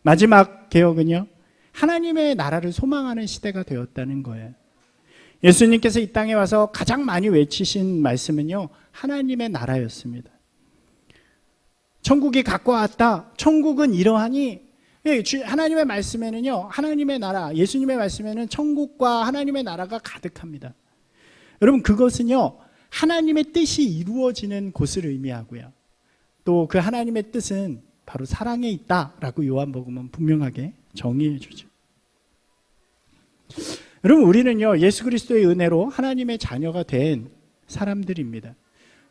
마지막 개혁은요, 하나님의 나라를 소망하는 시대가 되었다는 거예요. 예수님께서 이 땅에 와서 가장 많이 외치신 말씀은요, 하나님의 나라였습니다. 천국이 가까웠다. 천국은 이러하니, 하나님의 말씀에는요, 하나님의 나라, 예수님의 말씀에는 천국과 하나님의 나라가 가득합니다. 여러분, 그것은요, 하나님의 뜻이 이루어지는 곳을 의미하고요, 또 그 하나님의 뜻은 바로 사랑에 있다라고 요한복음은 분명하게 정의해 주죠. 여러분, 우리는요, 예수 그리스도의 은혜로 하나님의 자녀가 된 사람들입니다.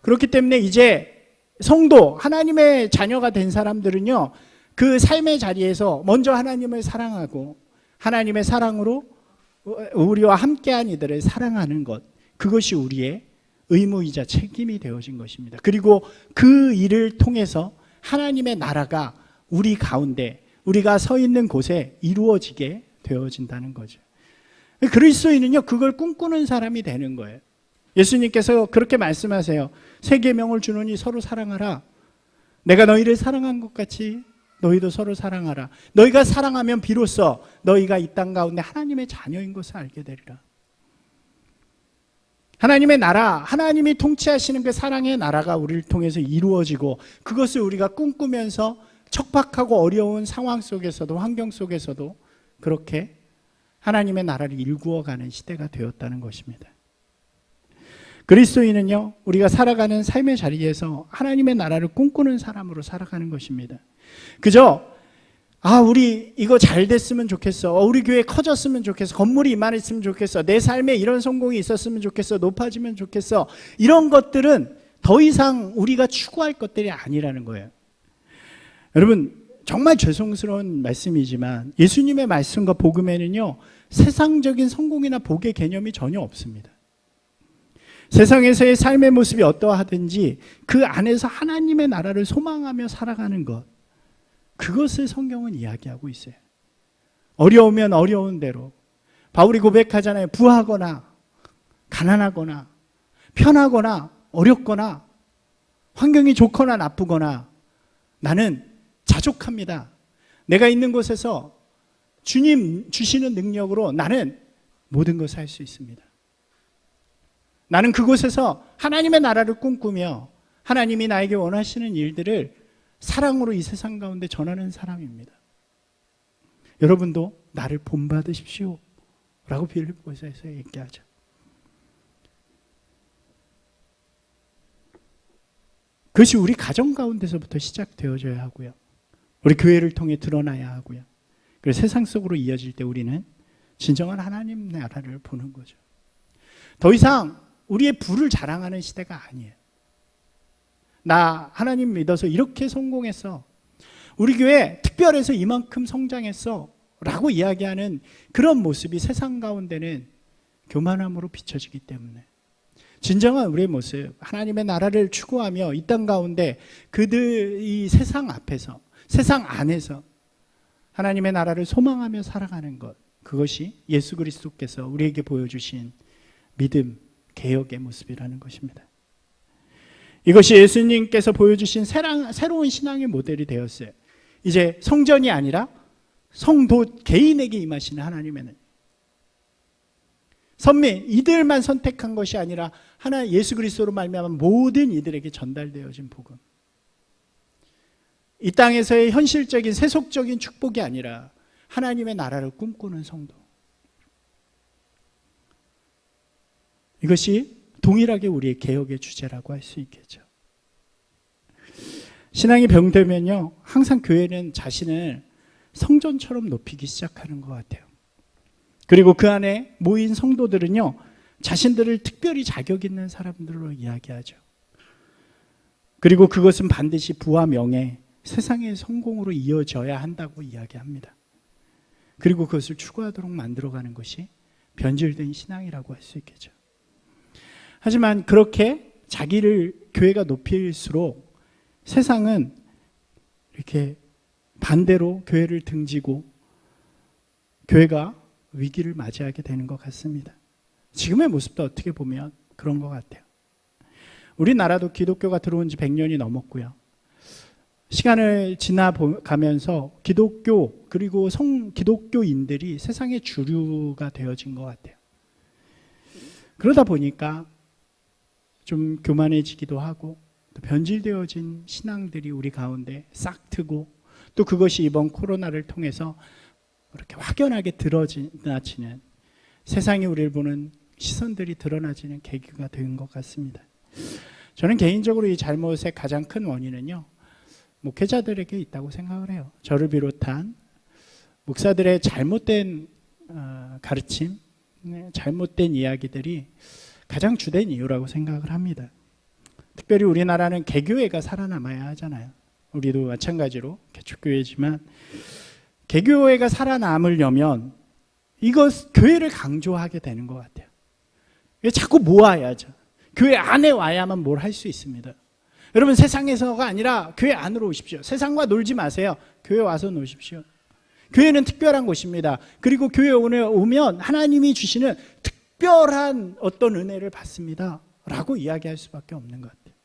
그렇기 때문에 이제 성도, 하나님의 자녀가 된 사람들은요, 그 삶의 자리에서 먼저 하나님을 사랑하고 하나님의 사랑으로 우리와 함께한 이들을 사랑하는 것, 그것이 우리의 의무이자 책임이 되어진 것입니다. 그리고 그 일을 통해서 하나님의 나라가 우리 가운데, 우리가 서 있는 곳에 이루어지게 되어진다는 거죠. 그리스도인은요, 그걸 꿈꾸는 사람이 되는 거예요. 예수님께서 그렇게 말씀하세요. 새 계명을 주노니 서로 사랑하라. 내가 너희를 사랑한 것 같이 너희도 서로 사랑하라. 너희가 사랑하면 비로소 너희가 이 땅 가운데 하나님의 자녀인 것을 알게 되리라. 하나님의 나라, 하나님이 통치하시는 그 사랑의 나라가 우리를 통해서 이루어지고 그것을 우리가 꿈꾸면서 척박하고 어려운 상황 속에서도, 환경 속에서도 그렇게 하나님의 나라를 일구어가는 시대가 되었다는 것입니다. 그리스도인은요, 우리가 살아가는 삶의 자리에서 하나님의 나라를 꿈꾸는 사람으로 살아가는 것입니다. 그저 우리 이거 잘 됐으면 좋겠어, 우리 교회 커졌으면 좋겠어, 건물이 이만했으면 좋겠어, 내 삶에 이런 성공이 있었으면 좋겠어, 높아지면 좋겠어, 이런 것들은 더 이상 우리가 추구할 것들이 아니라는 거예요. 여러분, 정말 죄송스러운 말씀이지만 예수님의 말씀과 복음에는요, 세상적인 성공이나 복의 개념이 전혀 없습니다. 세상에서의 삶의 모습이 어떠하든지 그 안에서 하나님의 나라를 소망하며 살아가는 것, 그것을 성경은 이야기하고 있어요. 어려우면 어려운 대로, 바울이 고백하잖아요. 부하거나 가난하거나 편하거나 어렵거나 환경이 좋거나 나쁘거나 나는 자족합니다. 내가 있는 곳에서 주님 주시는 능력으로 나는 모든 것을 할 수 있습니다. 나는 그곳에서 하나님의 나라를 꿈꾸며 하나님이 나에게 원하시는 일들을 사랑으로 이 세상 가운데 전하는 사람입니다. 여러분도 나를 본받으십시오 라고 빌립보서에서 얘기하죠. 그것이 우리 가정 가운데서부터 시작되어져야 하고요. 우리 교회를 통해 드러나야 하고요. 그래서 세상 속으로 이어질 때 우리는 진정한 하나님 나라를 보는 거죠. 더 이상 우리의 부를 자랑하는 시대가 아니에요. 나 하나님 믿어서 이렇게 성공했어. 우리 교회 특별해서 이만큼 성장했어. 라고 이야기하는 그런 모습이 세상 가운데는 교만함으로 비춰지기 때문에 진정한 우리의 모습, 하나님의 나라를 추구하며 이 땅 가운데 그들이 세상 앞에서, 세상 안에서 하나님의 나라를 소망하며 살아가는 것, 그것이 예수 그리스도께서 우리에게 보여주신 믿음, 개혁의 모습이라는 것입니다. 이것이 예수님께서 보여주신 새로운 신앙의 모델이 되었어요. 이제 성전이 아니라 성도 개인에게 임하시는 하나님의 날. 선민 이들만 선택한 것이 아니라 하나 예수 그리스도로 말미암아 모든 이들에게 전달되어진 복음. 이 땅에서의 현실적인 세속적인 축복이 아니라 하나님의 나라를 꿈꾸는 성도. 이것이 동일하게 우리의 개혁의 주제라고 할 수 있겠죠. 신앙이 병되면요, 항상 교회는 자신을 성전처럼 높이기 시작하는 것 같아요. 그리고 그 안에 모인 성도들은요, 자신들을 특별히 자격 있는 사람들로 이야기하죠. 그리고 그것은 반드시 부와 명예, 세상의 성공으로 이어져야 한다고 이야기합니다. 그리고 그것을 추구하도록 만들어가는 것이 변질된 신앙이라고 할 수 있겠죠. 하지만 그렇게 자기를 교회가 높일수록 세상은 이렇게 반대로 교회를 등지고 교회가 위기를 맞이하게 되는 것 같습니다. 지금의 모습도 어떻게 보면 그런 것 같아요. 우리나라도 기독교가 들어온 지 100년이 넘었고요. 시간을 지나가면서 기독교 그리고 기독교인들이 세상의 주류가 되어진 것 같아요. 그러다 보니까 좀 교만해지기도 하고 또 변질되어진 신앙들이 우리 가운데 싹 트고 또 그것이 이번 코로나를 통해서 이렇게 확연하게 드러나지는 세상이 우리를 보는 시선들이 드러나지는 계기가 된 것 같습니다. 저는 개인적으로 이 잘못의 가장 큰 원인은요, 목회자들에게 있다고 생각을 해요. 저를 비롯한 목사들의 잘못된 가르침, 잘못된 이야기들이 가장 주된 이유라고 생각을 합니다. 특별히 우리나라는 개교회가 살아남아야 하잖아요. 우리도 마찬가지로 개척교회지만 개교회가 살아남으려면 이것 교회를 강조하게 되는 것 같아요. 자꾸 모아야죠. 교회 안에 와야만 뭘 할 수 있습니다. 여러분, 세상에서가 아니라 교회 안으로 오십시오. 세상과 놀지 마세요. 교회 와서 노십시오. 교회는 특별한 곳입니다. 그리고 교회에 오면 하나님이 주시는 특별한 어떤 은혜를 받습니다 라고 이야기할 수밖에 없는 것 같아요.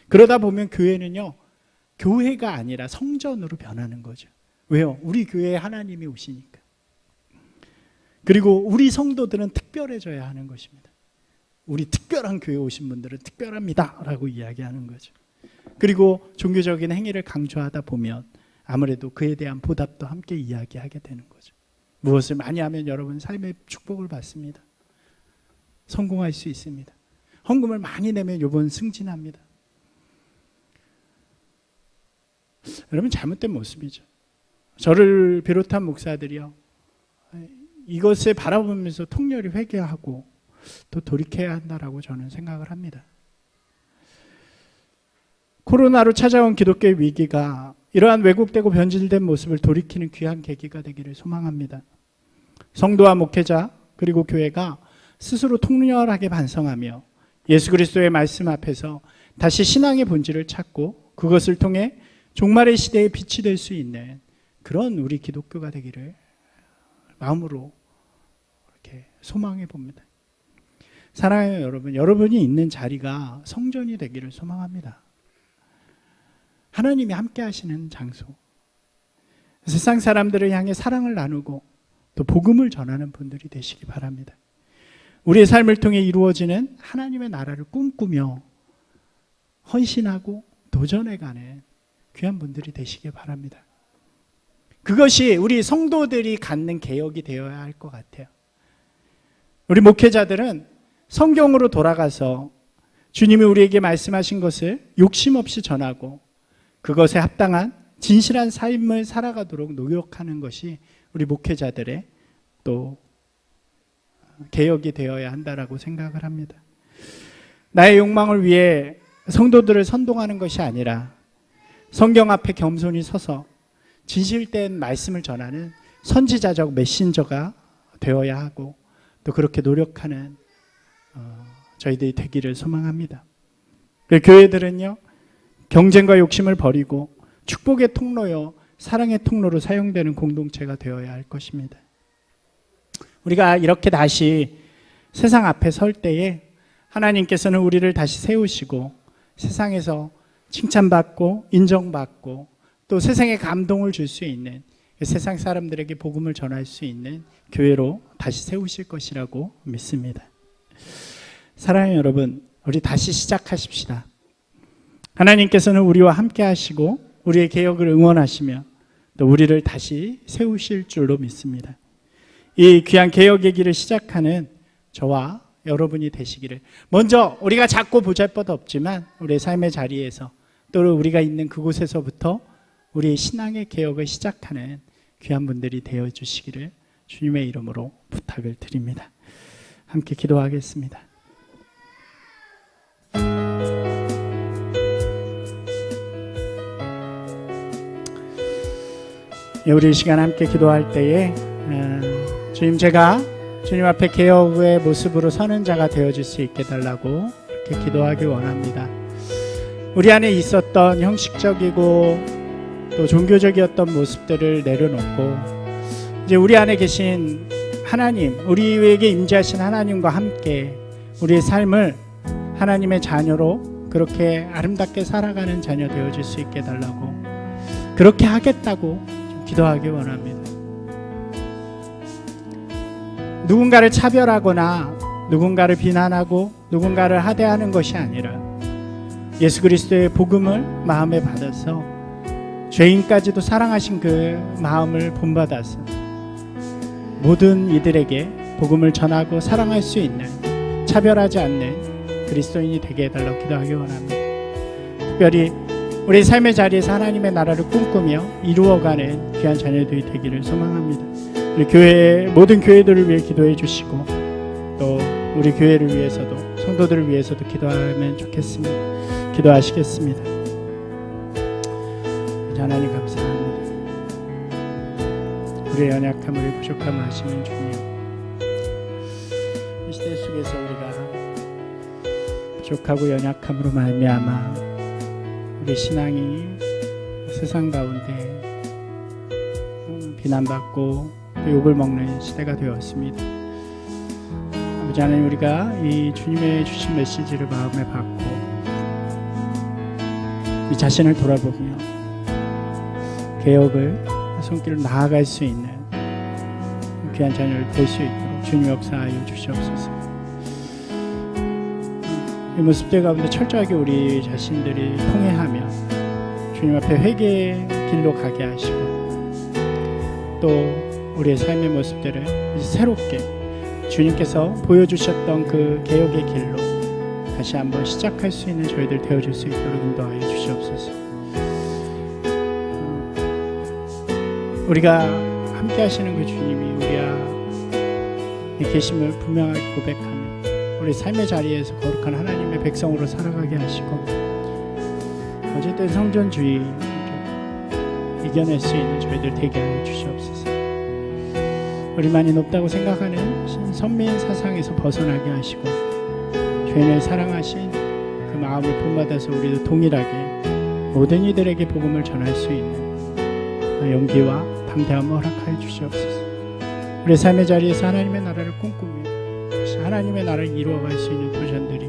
그러다 보면 교회는요, 교회가 아니라 성전으로 변하는 거죠. 왜요? 우리 교회에 하나님이 오시니까. 그리고 우리 성도들은 특별해져야 하는 것입니다. 우리 특별한 교회에 오신 분들은 특별합니다 라고 이야기하는 거죠. 그리고 종교적인 행위를 강조하다 보면 아무래도 그에 대한 보답도 함께 이야기하게 되는 거죠. 무엇을 많이 하면 여러분 삶의 축복을 받습니다. 성공할 수 있습니다. 헌금을 많이 내면 요번 승진합니다. 여러분, 잘못된 모습이죠. 저를 비롯한 목사들이요, 이것을 바라보면서 통렬히 회개하고 또 돌이켜야 한다라고 저는 생각을 합니다. 코로나로 찾아온 기독교의 위기가 이러한 왜곡되고 변질된 모습을 돌이키는 귀한 계기가 되기를 소망합니다. 성도와 목회자 그리고 교회가 스스로 통렬하게 반성하며 예수 그리스도의 말씀 앞에서 다시 신앙의 본질을 찾고 그것을 통해 종말의 시대에 빛이 될 수 있는 그런 우리 기독교가 되기를 마음으로 이렇게 소망해 봅니다. 사랑하는 여러분, 여러분이 있는 자리가 성전이 되기를 소망합니다. 하나님이 함께 하시는 장소, 세상 사람들을 향해 사랑을 나누고 또 복음을 전하는 분들이 되시기 바랍니다. 우리의 삶을 통해 이루어지는 하나님의 나라를 꿈꾸며 헌신하고 도전해가는 귀한 분들이 되시기 바랍니다. 그것이 우리 성도들이 갖는 개혁이 되어야 할 것 같아요. 우리 목회자들은 성경으로 돌아가서 주님이 우리에게 말씀하신 것을 욕심 없이 전하고 그것에 합당한 진실한 삶을 살아가도록 노력하는 것이 우리 목회자들의 또 개혁이 되어야 한다라고 생각을 합니다. 나의 욕망을 위해 성도들을 선동하는 것이 아니라 성경 앞에 겸손히 서서 진실된 말씀을 전하는 선지자적 메신저가 되어야 하고 또 그렇게 노력하는 저희들이 되기를 소망합니다. 교회들은요, 경쟁과 욕심을 버리고 축복의 통로요, 사랑의 통로로 사용되는 공동체가 되어야 할 것입니다. 우리가 이렇게 다시 세상 앞에 설 때에 하나님께서는 우리를 다시 세우시고 세상에서 칭찬받고 인정받고 또 세상에 감동을 줄 수 있는 세상 사람들에게 복음을 전할 수 있는 교회로 다시 세우실 것이라고 믿습니다. 사랑하는 여러분, 우리 다시 시작하십시다. 하나님께서는 우리와 함께 하시고 우리의 개혁을 응원하시며 또 우리를 다시 세우실 줄로 믿습니다. 이 귀한 개혁의 길을 시작하는 저와 여러분이 되시기를, 먼저 우리가 작고 보잘것 없지만 우리의 삶의 자리에서 또 우리가 있는 그곳에서부터 우리의 신앙의 개혁을 시작하는 귀한 분들이 되어 주시기를 주님의 이름으로 부탁을 드립니다. 함께 기도하겠습니다. 우리 이 시간 함께 기도할 때에 주님, 제가 주님 앞에 개혁의 모습으로 서는 자가 되어줄 수 있게 달라고 이렇게 기도하기 원합니다. 우리 안에 있었던 형식적이고 또 종교적이었던 모습들을 내려놓고 이제 우리 안에 계신 하나님, 우리에게 임재하신 하나님과 함께 우리의 삶을 하나님의 자녀로 그렇게 아름답게 살아가는 자녀 되어줄 수 있게 달라고, 그렇게 하겠다고 좀 기도하기 원합니다. 누군가를 차별하거나 누군가를 비난하고 누군가를 하대하는 것이 아니라 예수 그리스도의 복음을 마음에 받아서 죄인까지도 사랑하신 그 마음을 본받아서 모든 이들에게 복음을 전하고 사랑할 수 있는, 차별하지 않는 그리스도인이 되게 해달라고 기도하기 원합니다. 특별히 우리 삶의 자리에서 하나님의 나라를 꿈꾸며 이루어가는 귀한 자녀들이 되기를 소망합니다. 우리 교회, 모든 교회들을 위해 기도해 주시고 또 우리 교회를 위해서도 성도들을 위해서도 기도하면 좋겠습니다. 기도하시겠습니다. 하나님 감사합니다. 우리의 연약함, 우리의 부족함을 아시는 주님, 이 시대 속에서 우리가 부족하고 연약함으로 말미암아 우리 신앙이 세상 가운데 비난받고 욕을 먹는 시대가 되었습니다. 아버지 하나님, 우리가 이 주님의 주신 메시지를 마음에 받고 이 자신을 돌아보며 개혁을 손길로 나아갈 수 있는 귀한 자녀를 될 수 있도록 주님 역사하여 주시옵소서. 이 모습들 가운데 철저하게 우리 자신들이 통회하며 주님 앞에 회개의 길로 가게 하시고 또 우리의 삶의 모습들을 이제 새롭게 주님께서 보여주셨던 그 개혁의 길로 다시 한번 시작할 수 있는 저희들 되어줄 수 있도록 인도하여 주시옵소서. 우리가 함께 하시는 그 주님이 우리의 계심을 분명하게 고백하며 우리 삶의 자리에서 거룩한 하나님의 백성으로 살아가게 하시고 어쨌든 성전주의 이겨낼 수 있는 저희들 되게 하여 주시옵소서. 우리만이 높다고 생각하는 선민 사상에서 벗어나게 하시고 죄인을 사랑하신 그 마음을 본받아서 우리도 동일하게 모든 이들에게 복음을 전할 수 있는 용기와 담대함을 허락하여 주시옵소서. 우리 삶의 자리에서 하나님의 나라를 꿈꾸며 하나님 하나님의 나라를 이루어갈 수 있는 도전들이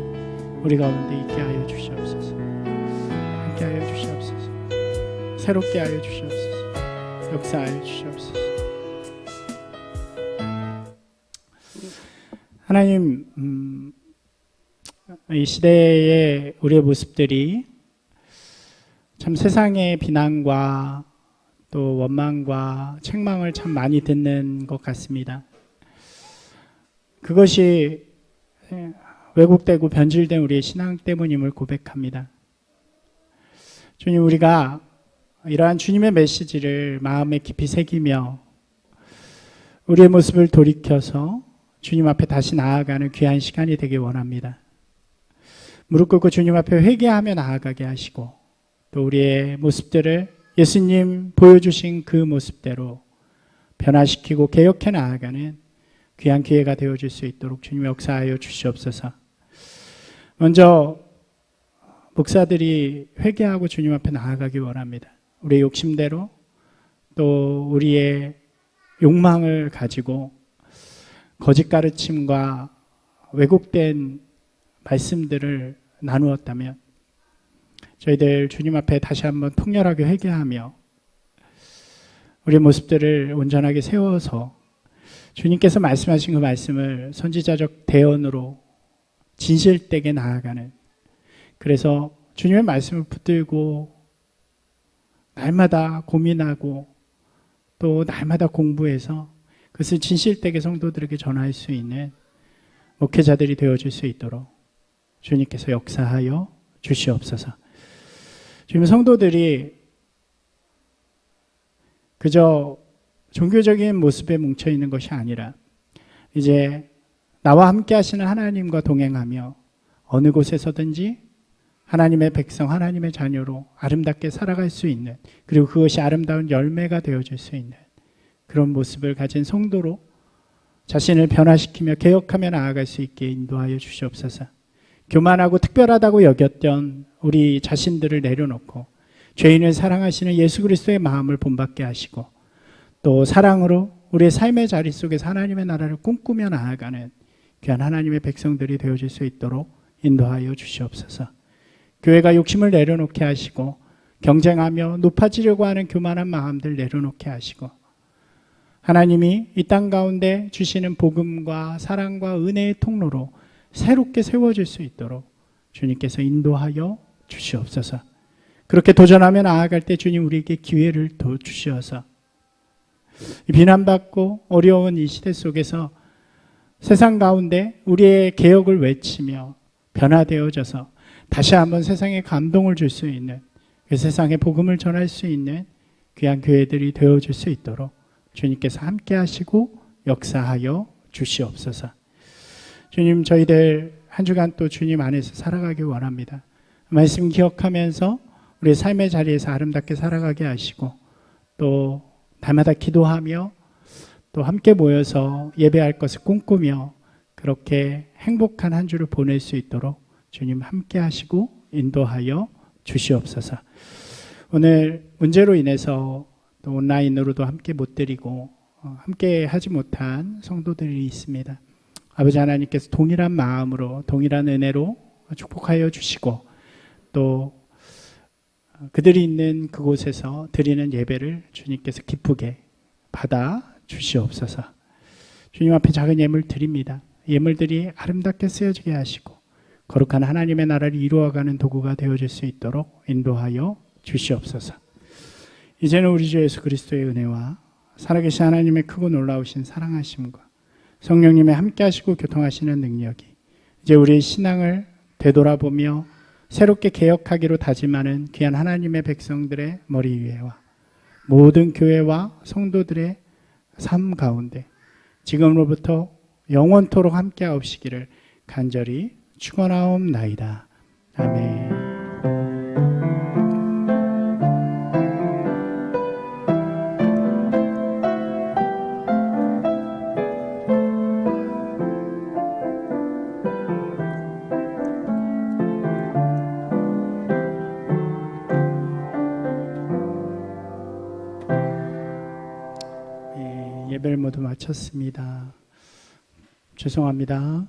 우리 가운데 있게 하여 주시옵소서. 함께 하여 주시옵소서. 새롭게 하여 주시옵소서. 역사하여 주시옵소서. 하나님, 이 시대의 우리의 모습들이 참 세상의 비난과 또 원망과 책망을 참 많이 듣는 것 같습니다. 그것이 왜곡되고 변질된 우리의 신앙 때문임을 고백합니다. 주님, 우리가 이러한 주님의 메시지를 마음에 깊이 새기며 우리의 모습을 돌이켜서 주님 앞에 다시 나아가는 귀한 시간이 되길 원합니다. 무릎 꿇고 주님 앞에 회개하며 나아가게 하시고 또 우리의 모습들을 예수님 보여주신 그 모습대로 변화시키고 개혁해 나아가는 귀한 기회가 되어줄 수 있도록 주님 역사하여 주시옵소서. 먼저 목사들이 회개하고 주님 앞에 나아가기 원합니다. 우리의 욕심대로 또 우리의 욕망을 가지고 거짓 가르침과 왜곡된 말씀들을 나누었다면 저희들 주님 앞에 다시 한번 통렬하게 회개하며 우리의 모습들을 온전하게 세워서 주님께서 말씀하신 그 말씀을 선지자적 대언으로 진실되게 나아가는, 그래서 주님의 말씀을 붙들고 날마다 고민하고 또 날마다 공부해서 그것을 진실되게 성도들에게 전할 수 있는 목회자들이 되어줄 수 있도록 주님께서 역사하여 주시옵소서. 주님, 성도들이 그저 종교적인 모습에 뭉쳐있는 것이 아니라 이제 나와 함께 하시는 하나님과 동행하며 어느 곳에서든지 하나님의 백성, 하나님의 자녀로 아름답게 살아갈 수 있는, 그리고 그것이 아름다운 열매가 되어줄 수 있는 그런 모습을 가진 성도로 자신을 변화시키며 개혁하며 나아갈 수 있게 인도하여 주시옵소서. 교만하고 특별하다고 여겼던 우리 자신들을 내려놓고 죄인을 사랑하시는 예수 그리스도의 마음을 본받게 하시고 또 사랑으로 우리의 삶의 자리 속에서 하나님의 나라를 꿈꾸며 나아가는 귀한 하나님의 백성들이 되어질 수 있도록 인도하여 주시옵소서. 교회가 욕심을 내려놓게 하시고 경쟁하며 높아지려고 하는 교만한 마음들 내려놓게 하시고 하나님이 이 땅 가운데 주시는 복음과 사랑과 은혜의 통로로 새롭게 세워질 수 있도록 주님께서 인도하여 주시옵소서. 그렇게 도전하며 나아갈 때 주님 우리에게 기회를 더 주시어서 비난받고 어려운 이 시대 속에서 세상 가운데 우리의 개혁을 외치며 변화되어져서 다시 한번 세상에 감동을 줄 수 있는, 그 세상에 복음을 전할 수 있는 귀한 교회들이 되어줄 수 있도록 주님께서 함께 하시고 역사하여 주시옵소서. 주님, 저희들 한 주간 또 주님 안에서 살아가기 원합니다. 말씀 기억하면서 우리의 삶의 자리에서 아름답게 살아가게 하시고 또 날마다 기도하며 또 함께 모여서 예배할 것을 꿈꾸며 그렇게 행복한 한 주를 보낼 수 있도록 주님 함께 하시고 인도하여 주시옵소서. 오늘 문제로 인해서 또 온라인으로도 함께 못 드리고 함께 하지 못한 성도들이 있습니다. 아버지 하나님께서 동일한 마음으로 동일한 은혜로 축복하여 주시고 또 그들이 있는 그곳에서 드리는 예배를 주님께서 기쁘게 받아 주시옵소서. 주님 앞에 작은 예물 드립니다. 예물들이 아름답게 쓰여지게 하시고 거룩한 하나님의 나라를 이루어가는 도구가 되어질 수 있도록 인도하여 주시옵소서. 이제는 우리 주 예수 그리스도의 은혜와 살아계신 하나님의 크고 놀라우신 사랑하심과 성령님의 함께하시고 교통하시는 능력이 이제 우리의 신앙을 되돌아보며 새롭게 개혁하기로 다짐하는 귀한 하나님의 백성들의 머리 위에와 모든 교회와 성도들의 삶 가운데 지금으로부터 영원토록 함께하옵시기를 간절히 축원하옵나이다. 아멘. 예배를 모두 마쳤습니다. 죄송합니다.